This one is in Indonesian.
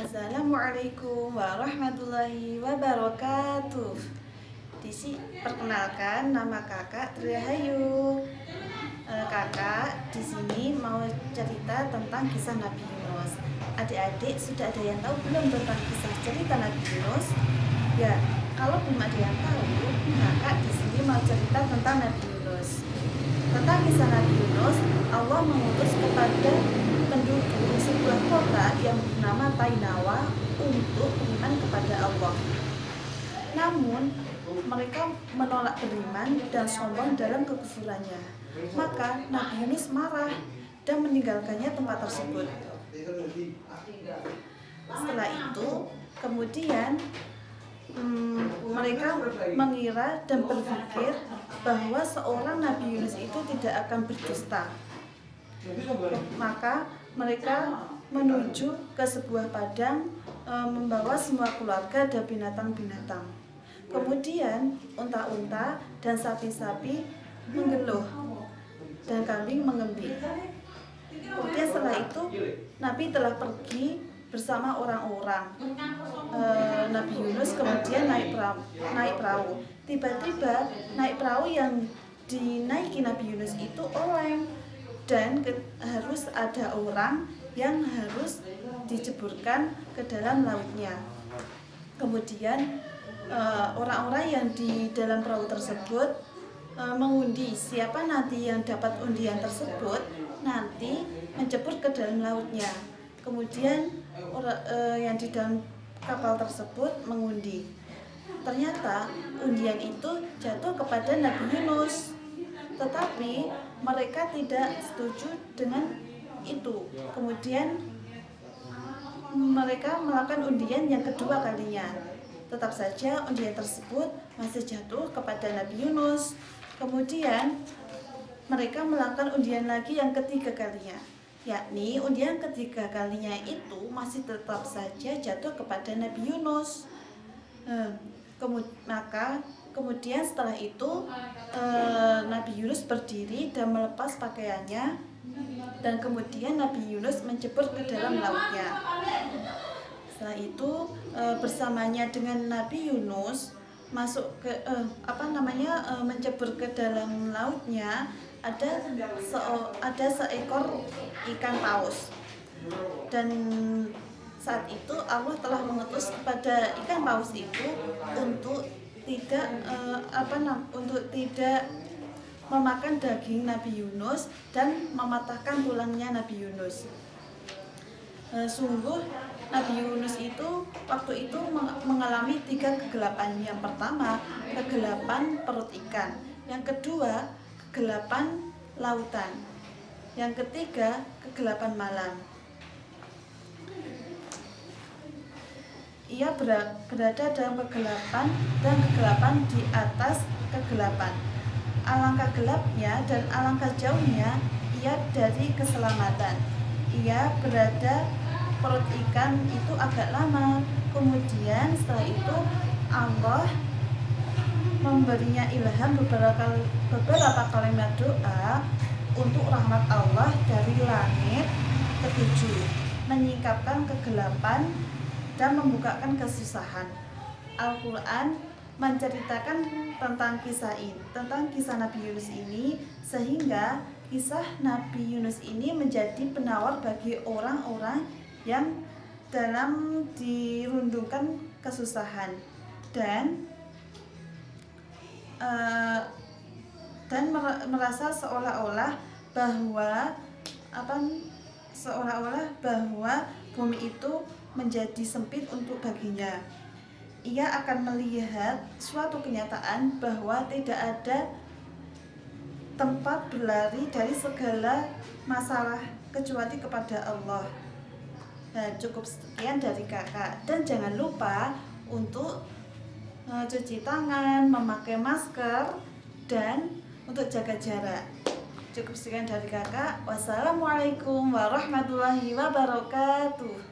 Assalamualaikum warahmatullahi wabarakatuh. Perkenalkan, nama kakak Trihayu. Kakak di sini mau cerita tentang kisah Nabi Yunus. Adik-adik sudah ada yang tahu belum tentang kisah cerita Nabi Yunus? Ya, kalau belum ada yang tahu, kakak di sini mau cerita tentang Nabi Yunus. Tentang kisah Nabi Yunus, Allah mengutus kepada penduduk sebuah kota yang bernama Tainawa untuk beriman kepada Allah. Namun, mereka menolak beriman dan sombong dalam kekufurannya. Maka Nabi Yunus marah dan meninggalkannya tempat tersebut. Setelah itu, kemudian mereka mengira dan berpikir bahwa seorang Nabi Yunus itu tidak akan berdusta. Maka mereka menuju ke sebuah padang, membawa semua keluarga dan binatang-binatang. Kemudian unta-unta dan sapi-sapi menggeluh dan kambing mengembik. Kemudian setelah itu Nabi telah pergi bersama orang-orang. Nabi Yunus kemudian naik perahu. Tiba-tiba naik perahu yang dinaiki Nabi Yunus itu oleng dan harus ada orang yang harus diceburkan ke dalam lautnya. Kemudian orang-orang yang di dalam perahu tersebut mengundi siapa nanti yang dapat undian tersebut nanti mencebur ke dalam lautnya. Kemudian yang di dalam kapal tersebut mengundi. Ternyata undian itu jatuh kepada Nabi Yunus. Tetapi mereka tidak setuju dengan itu. Kemudian mereka melakukan undian yang kedua kalinya. Tetap saja undian tersebut masih jatuh kepada Nabi Yunus. Kemudian mereka melakukan undian lagi yang ketiga kalinya. Yakni undian ketiga kalinya itu masih tetap saja jatuh kepada Nabi Yunus. Kemudian setelah itu Nabi Yunus berdiri dan melepas pakaiannya, dan kemudian Nabi Yunus mencebur ke dalam lautnya. Setelah itu bersamanya dengan Nabi Yunus masuk ke mencebur ke dalam lautnya ada seekor ikan paus. Dan saat itu Allah telah mengutus kepada ikan paus itu untuk tidak memakan daging Nabi Yunus dan mematahkan tulangnya Nabi Yunus. Sungguh Nabi Yunus itu waktu itu mengalami 3 kegelapan. Yang pertama, kegelapan perut ikan. Yang kedua, kegelapan lautan. Yang ketiga, kegelapan malam. Ia berada dalam kegelapan dan kegelapan di atas kegelapan. Alangkah gelapnya dan alangkah jauhnya ia dari keselamatan. Ia berada perut ikan itu agak lama. Kemudian setelah itu Allah memberinya ilham beberapa kalimat doa untuk rahmat Allah dari langit ketujuh, menyingkapkan kegelapan dan membukakan kesusahan. Al-Quran menceritakan tentang kisah Nabi Yunus ini, sehingga kisah Nabi Yunus ini menjadi penawar bagi orang-orang yang dalam dirundungkan kesusahan dan merasa seolah-olah bahwa bumi itu menjadi sempit untuk baginya. Ia akan melihat suatu kenyataan bahwa tidak ada tempat berlari dari segala masalah kecuali kepada Allah. Nah, cukup sekian dari kakak, dan jangan lupa untuk cuci tangan, memakai masker, dan untuk jaga jarak. Cukup sekian dari kakak. Wassalamualaikum warahmatullahi wabarakatuh.